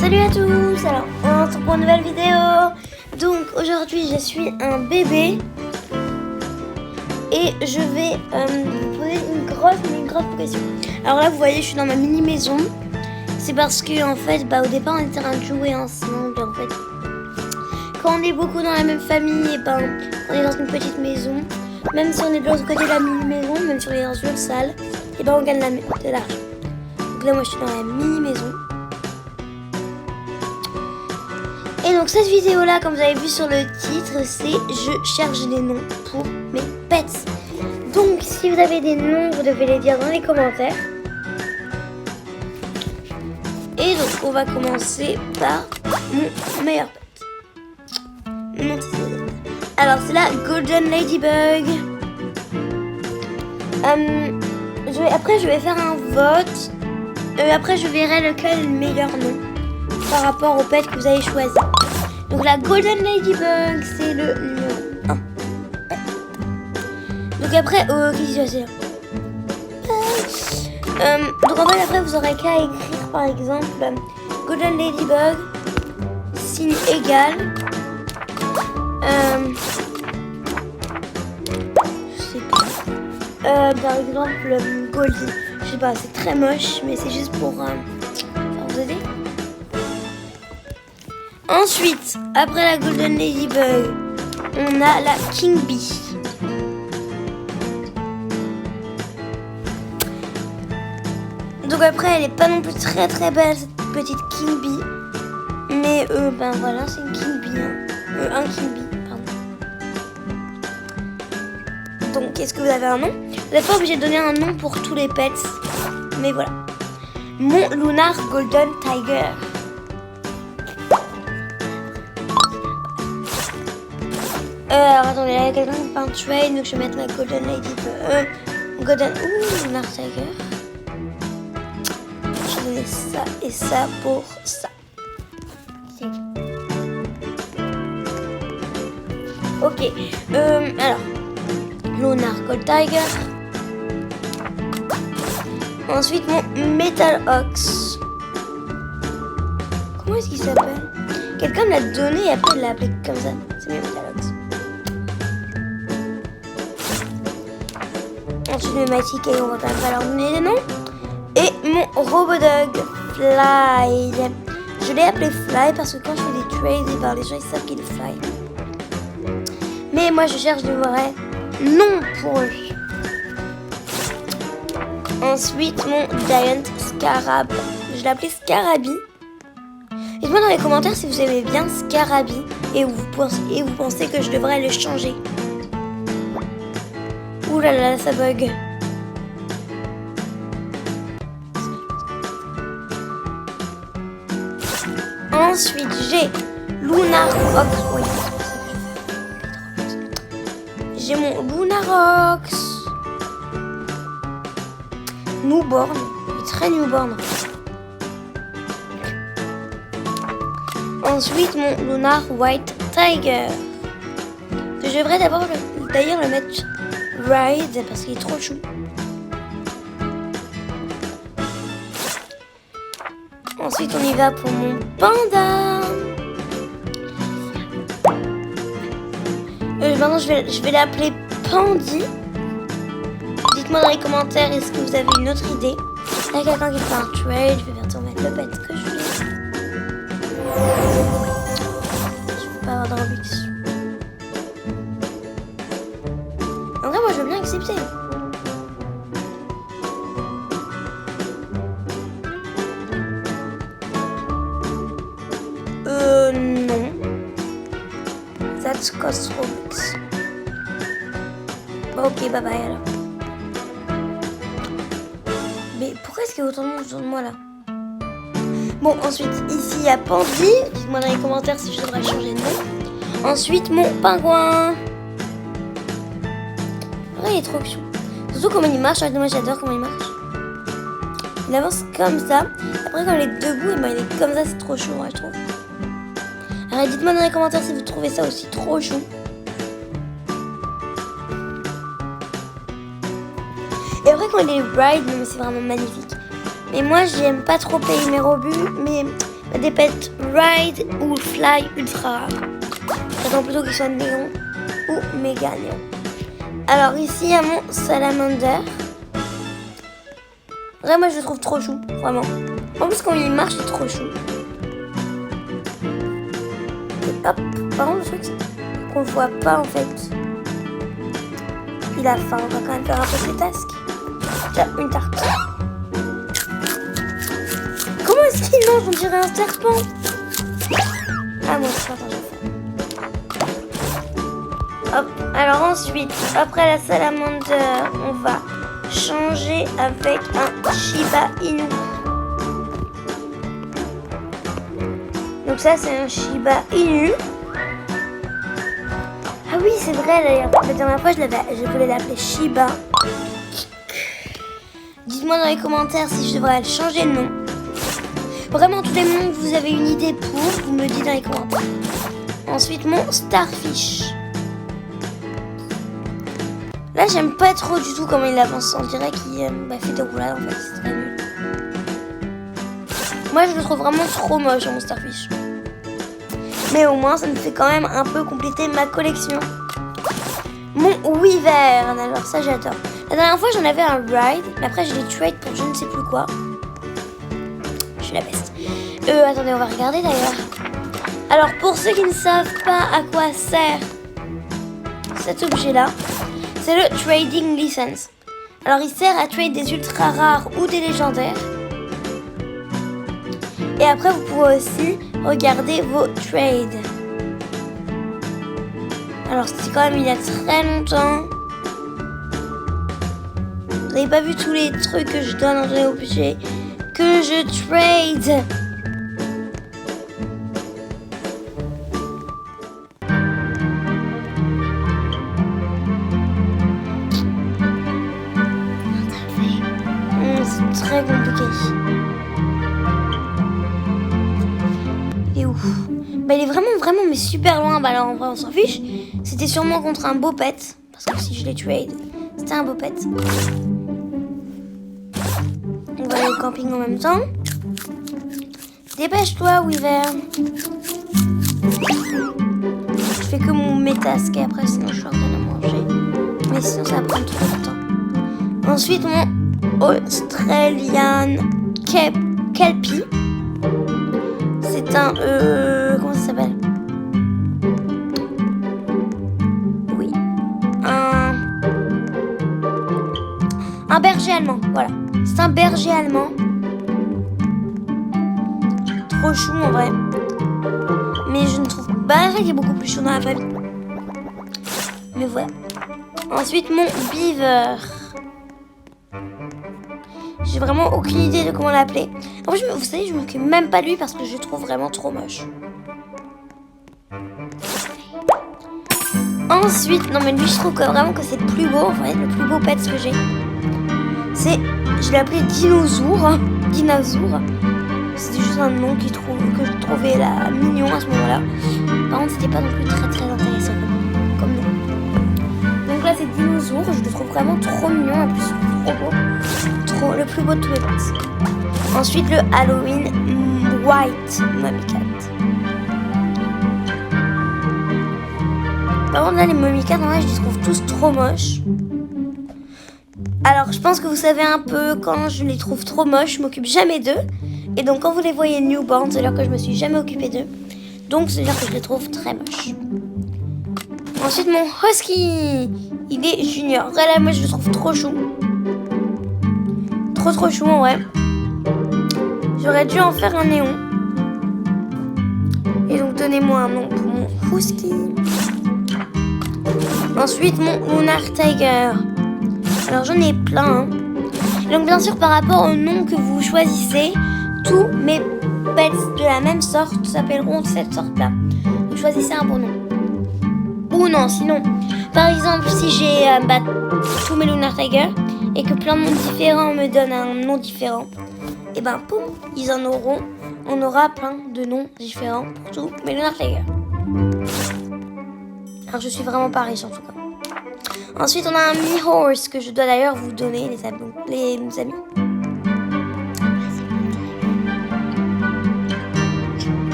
Salut à tous, alors on se retrouve pour une nouvelle vidéo. Donc aujourd'hui je suis un bébé et je vais vous poser une grosse question. Alors là vous voyez je suis dans ma mini maison. C'est parce que en fait au départ on était en train de jouer ensemble en fait. Quand on est beaucoup dans la même famille, et on est dans une petite maison. Même si on est de l'autre côté de la mini maison, même si on est dans une autre salle, et on gagne de l'argent. Donc là moi je suis dans la mini maison. Et donc cette vidéo là, comme vous avez vu sur le titre, c'est je cherche des noms pour mes pets. Donc si vous avez des noms, vous devez les dire dans les commentaires. Et donc on va commencer par mon meilleur pet. Alors c'est la Golden Ladybug. Après je vais faire un vote. Après je verrai lequel est le meilleur nom par rapport au pet que vous avez choisi. Donc la Golden Ladybug, c'est le numéro 1. Donc après, qu'est-ce que c'est donc en fait après vous aurez qu'à écrire par exemple Golden Ladybug, signe égal. Je sais pas. Par exemple Goldie. Je sais pas, c'est très moche, mais c'est juste pour vous aider. Ensuite, après la Golden Ladybug, on a la King Bee. Donc après, elle est pas non plus très belle cette petite King Bee. Mais voilà, c'est une King Bee. Un King Bee, pardon. Donc, est-ce que vous avez un nom? Vous n'êtes pas obligé de donner un nom pour tous les pets. Mais voilà. Mon Lunar Golden Tiger. Alors attendez, là il y a quelqu'un qui fait un trade, donc je vais mettre la Golden Ladybug. Lunar Tiger. Je vais donner ça et ça pour ça. Ok, alors Lunar Gold Tiger. Ensuite mon Metal Ox. Comment est-ce qu'il s'appelle? Quelqu'un me l'a donné et après il l'a appelé comme ça. C'est mon Metal Ox. Ensuite le Magic et on va quand même pas leur donner des noms. Et mon Robodog Fly. Je l'ai appelé Fly parce que quand je fais des trades, les gens ils savent qu'il est Fly. Mais moi je cherche de vrais noms pour eux. Ensuite mon Giant Scarab. Je l'ai appelé Scarabi. Dites-moi dans les commentaires si vous aimez bien Scarabi et vous pensez que je devrais le changer. Ouh là là, ça bug. Ensuite, j'ai Lunar Ox. Oui. J'ai mon Lunar Ox. Newborn. Il est très newborn. Ensuite, mon Lunar White Tiger. Je devrais d'ailleurs le mettre Ride parce qu'il est trop chou. Ensuite on y va pour mon panda. Maintenant je vais l'appeler Pandy. Dites-moi dans les commentaires est-ce que vous avez une autre idée. Il y a quelqu'un qui fait un trade. Je vais bientôt mettre le pet que je veux. Je peux pas avoir de Robux. En vrai, moi, je veux bien accepter. Non. That's cost Robux. Bon, ok, bye bye alors. Mais pourquoi est-ce qu'il y a autant de monde autour de moi là? Bon, ensuite, ici, il y a Pandy. Dites-moi dans les commentaires si je devrais changer de nom. Ensuite, mon pingouin. Il est trop chou. Surtout comment il marche. Moi j'adore comment il marche. Il avance comme ça. Après quand il est debout, il est comme ça. C'est trop chou, je trouve. Alors dites-moi dans les commentaires si vous trouvez ça aussi trop chou. Et après quand il est ride, c'est vraiment magnifique. Mais moi j'aime pas trop payer mes rebuts. Mais des pets ride ou fly ultra rares. J'attends plutôt qu'ils soient néon ou méga néon. Alors ici, il y a mon salamander. Vraiment, moi je le trouve trop chou, vraiment. En plus, quand il marche, c'est trop chou. Et hop, par contre, le truc, c'est qu'on le voit pas en fait. Il a faim, on va quand même faire un peu ses tasks. Tiens, une tarte. Comment est-ce qu'il mange? On dirait un serpent. Ah, moi aussi, attends, j'ai faim. Hop, alors ensuite, après la salamander, on va changer avec un Shiba Inu. Donc ça, c'est un Shiba Inu. Ah oui, c'est vrai, d'ailleurs. La dernière fois, je voulais l'appeler Shiba. Dites-moi dans les commentaires si je devrais changer le nom. Vraiment, tous les noms que vous avez une idée pour, vous me le dites dans les commentaires. Ensuite, mon Starfish. Là, j'aime pas trop du tout comment il avance. On dirait qu'il fait des roulades, en fait. C'est très nul. Moi, je le trouve vraiment trop moche, mon Starfish. Mais au moins, ça me fait quand même un peu compléter ma collection. Mon Wyvern. Alors ça, j'adore. La dernière fois, j'en avais un ride. Mais après, je l'ai trade pour je ne sais plus quoi. Je suis la peste. Attendez, on va regarder d'ailleurs. Alors, pour ceux qui ne savent pas à quoi sert cet objet-là, c'est le Trading License. Alors, il sert à trade des ultra rares ou des légendaires. Et après, vous pouvez aussi regarder vos trades. Alors, c'était quand même il y a très longtemps. Vous n'avez pas vu tous les trucs que je donne en objet que je trade. C'est très compliqué. Il est où? Bah, il est vraiment mais super loin. Bah alors en vrai on s'en fiche. C'était sûrement contre un beau pet. Parce que si je l'ai trade, c'était un beau pet. On va aller au camping en même temps. Dépêche-toi, Wyvern. Je fais que mes tasks et après sinon je leur donne à manger. Mais sinon ça va prendre trop de temps. Ensuite mon Australian Kelpie. C'est un comment ça s'appelle? Oui. Un berger allemand, voilà. C'est un berger allemand. Trop chou en vrai. Mais je ne trouve pas qu'il est beaucoup plus chou dans la famille. Mais voilà. Ensuite mon beaver. J'ai vraiment aucune idée de comment l'appeler. En fait, vous savez, je me m'occupe même pas de lui parce que je le trouve vraiment trop moche. Ensuite, non mais lui, je trouve vraiment que c'est le plus beau, en fait, le plus beau pet que j'ai. Je l'ai appelé Dinosaure. Dinosaure. C'était juste un nom que je trouvais là mignon à ce moment-là. Par contre, c'était pas non plus très intéressant comme nom. Donc là, c'est Dinosaure. Je le trouve vraiment trop mignon, en plus, trop beau. Le plus beau de tous les pets. Ensuite, le Halloween White Mommy Cat. Par contre, là, les Mommy Cat, en vrai, je les trouve tous trop moches. Alors, je pense que vous savez un peu, quand je les trouve trop moches, je m'occupe jamais d'eux. Et donc, quand vous les voyez newborn, c'est-à-dire que je me suis jamais occupée d'eux. Donc, c'est-à-dire que je les trouve très moches. Ensuite, mon Husky. Il est junior. Là, moi, je le trouve trop chou. Trop chou en vrai. J'aurais dû en faire un néon. Et donc donnez-moi un nom pour mon Husky. Ensuite mon Lunar Tiger. Alors j'en ai plein. Donc bien sûr par rapport au nom que vous choisissez, tous mes pets de la même sorte s'appelleront de cette sorte-là. Donc choisissez un bon nom. Ou non, sinon, par exemple si j'ai tous mes Lunar Tiger et que plein de mondes différents me donnent un nom différent, et ben poum, on aura plein de noms différents pour tous mes Lunar Tiger. Alors je suis vraiment pas riche en tout cas. Ensuite on a un Mi-Horse que je dois d'ailleurs vous donner les amis.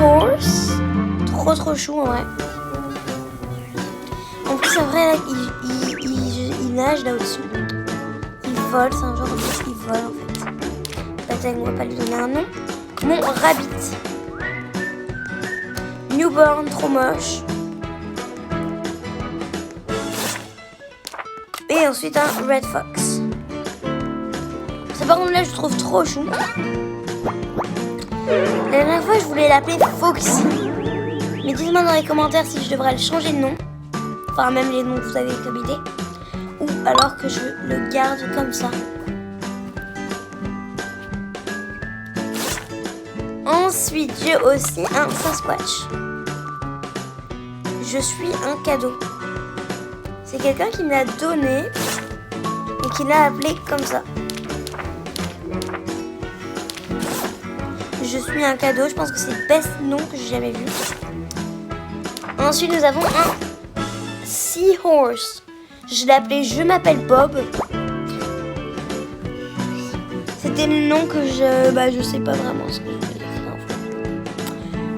Seahorse. Trop chou en vrai. En plus, c'est vrai, là, il nage là au-dessus. Il vole, c'est un genre de... Il vole en fait. Peut-être on va pas lui donner un nom. Mon rabbit. Newborn, trop moche. Et ensuite un Red Fox. Ça par contre là je trouve trop chou. La dernière fois je voulais l'appeler Foxy. Mais dites-moi dans les commentaires si je devrais le changer de nom. Enfin même les noms que vous avez comme idée. Ou alors que je le garde comme ça. Ensuite j'ai aussi un Sasquatch. Je suis un cadeau. C'est quelqu'un qui me l'a donné et qui l'a appelé comme ça. Je suis un cadeau, je pense que c'est le best nom que j'ai jamais vu. Ensuite nous avons un Seahorse. Je l'ai appelé Je m'appelle Bob. C'était le nom que je sais pas vraiment ce que je voulais écrire en fait.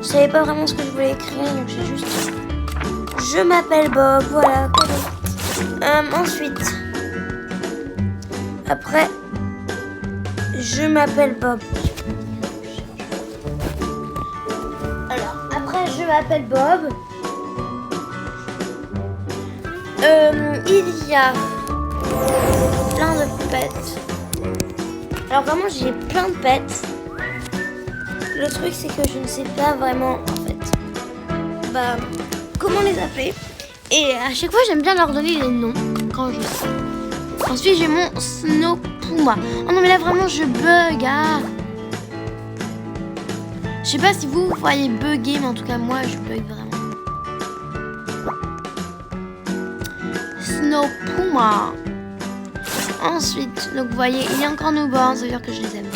Je savais pas vraiment ce que je voulais écrire donc j'ai juste... Je m'appelle Bob, voilà. Ensuite, après, je m'appelle Bob. Alors, après, je m'appelle Bob. Il y a plein de pets. Alors vraiment, j'ai plein de pets. Le truc, c'est que je ne sais pas vraiment, en fait, comment les appeler. Et à chaque fois, j'aime bien leur donner des noms quand je sais. Ensuite, j'ai mon Snow Puma. Oh non, mais là, vraiment, je bug. Ah. Je sais pas si vous voyez bugger, mais en tout cas, moi, je bug vraiment. Snow Puma. Ensuite, donc vous voyez, il y a encore nos bords, ça veut dire que je les aime.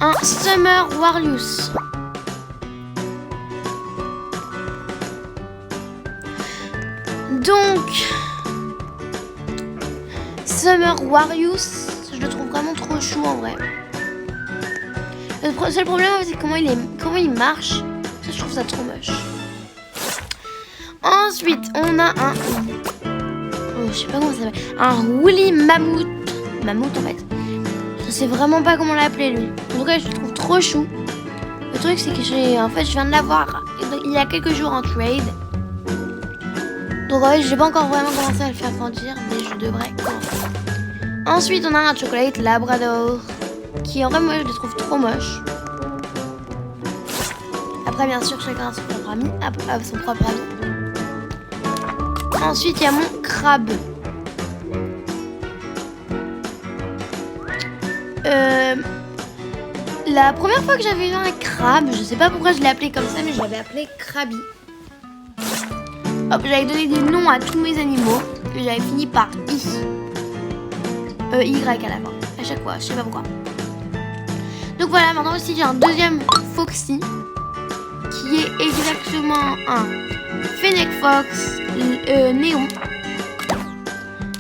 Un Summer Warriors. Donc, Summer Warriors, je le trouve vraiment trop chou en vrai. Le seul problème, c'est comment il marche. Ça, je trouve ça trop moche. Ensuite, on a un... je sais pas comment ça s'appelle. Un Woolly Mammoth. Mammoth en fait. Je sais vraiment pas comment l'appeler lui. En tout cas, je le trouve trop chou. Le truc, c'est que je viens de l'avoir il y a quelques jours en trade. Donc en fait, j'ai pas encore vraiment commencé à le faire grandir, mais je devrais commencer. Ensuite, on a un chocolate Labrador, qui en vrai, moi, je le trouve trop moche. Après, bien sûr, chacun a son propre ami. Ensuite, il y a mon crabe. La première fois que j'avais eu un crabe, je sais pas pourquoi je l'ai appelé comme ça, mais je l'avais appelé Krabby. Hop, j'avais donné des noms à tous mes animaux que j'avais fini par Y à la fin, à chaque fois, je sais pas pourquoi. Donc voilà, maintenant aussi j'ai un deuxième Foxy qui est exactement un Fennec Fox néon.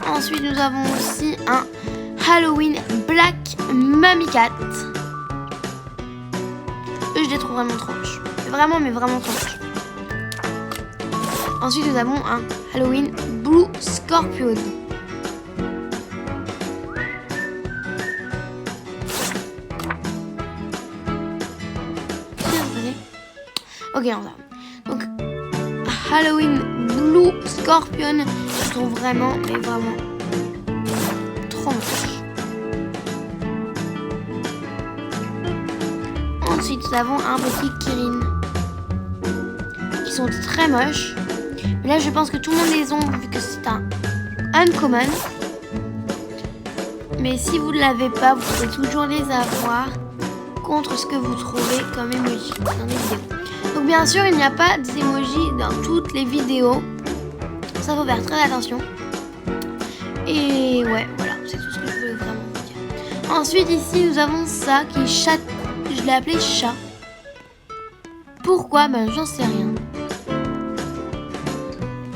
Ensuite nous avons aussi un Halloween Black Mummy Cat. Eux je les trouve vraiment trop moches. Vraiment mais vraiment trop moches. Ensuite, nous avons un Halloween Blue Scorpion. Ok, on va. Donc, Halloween Blue Scorpion, je trouve vraiment, mais vraiment trop moche. Ensuite, nous avons un petit Kirin qui sont très moches. Mais là, je pense que tout le monde les ont vu que c'est un uncommon. Mais si vous ne l'avez pas, vous pouvez toujours les avoir contre ce que vous trouvez comme emoji dans les vidéos. Donc bien sûr, il n'y a pas d'emoji dans toutes les vidéos. Ça, faut faire très attention. Et ouais, voilà, c'est tout ce que je voulais vraiment vous dire. Ensuite, ici, nous avons ça qui est chat. Je l'ai appelé chat. Pourquoi? Ben, j'en sais rien.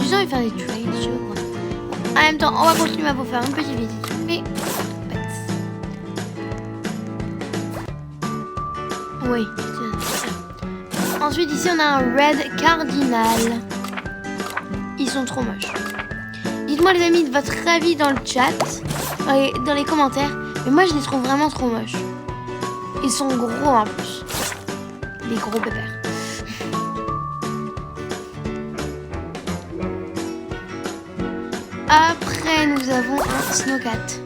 J'ai envie de faire des trades, je vois. Bon, en même temps, on va continuer à vous faire une petite visite. Mais... Oui. Ensuite, ici, on a un Red Cardinal. Ils sont trop moches. Dites-moi, les amis, de votre avis dans le chat, dans les commentaires. Mais moi, je les trouve vraiment trop moches. Ils sont gros en plus. Les gros pépères. Après, nous avons un Snowcat.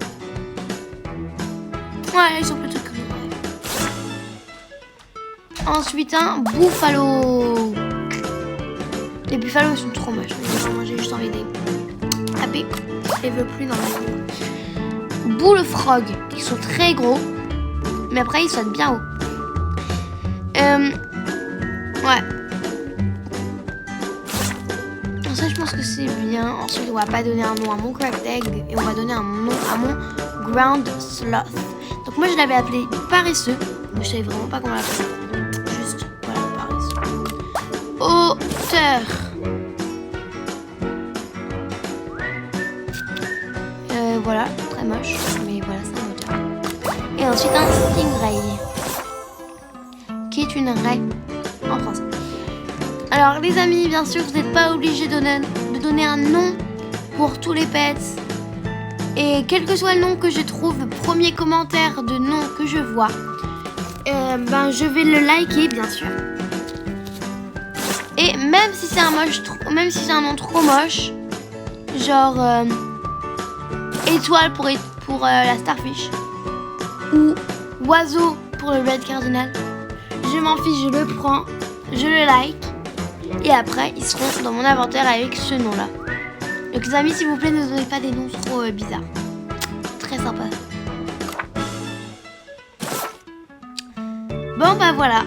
Ouais, ils sont plutôt cool. Ensuite, un Buffalo. Les Buffalo, ils sont trop moches. J'ai juste envie de les taper. Je les veux plus dans ma vie. Bullfrog. Ils sont très gros. Mais après, ils sautent bien haut. Ouais. Ça, je pense que c'est bien. Ensuite, on va pas donner un nom à mon Cracked Egg. Et on va donner un nom à mon Ground Sloth. Donc moi, je l'avais appelé paresseux. Mais je savais vraiment pas comment l'appeler. Juste, voilà, paresseux. Hauteur. Voilà, très moche. Mais voilà, c'est un hauteur. Et ensuite, un Stingray. Qui est une raie en français. Alors les amis, bien sûr, vous n'êtes pas obligés de donner un nom pour tous les pets. Et quel que soit le nom que je trouve, le premier commentaire de nom que je vois, je vais le liker, bien sûr. Et même si c'est un nom trop moche, genre étoile pour la Starfish ou oiseau pour le Red Cardinal, je m'en fiche, je le prends, je le like. Et après, ils seront dans mon inventaire avec ce nom-là. Donc les amis, s'il vous plaît, ne donnez pas des noms trop bizarres. Très sympa. Bon, bah voilà.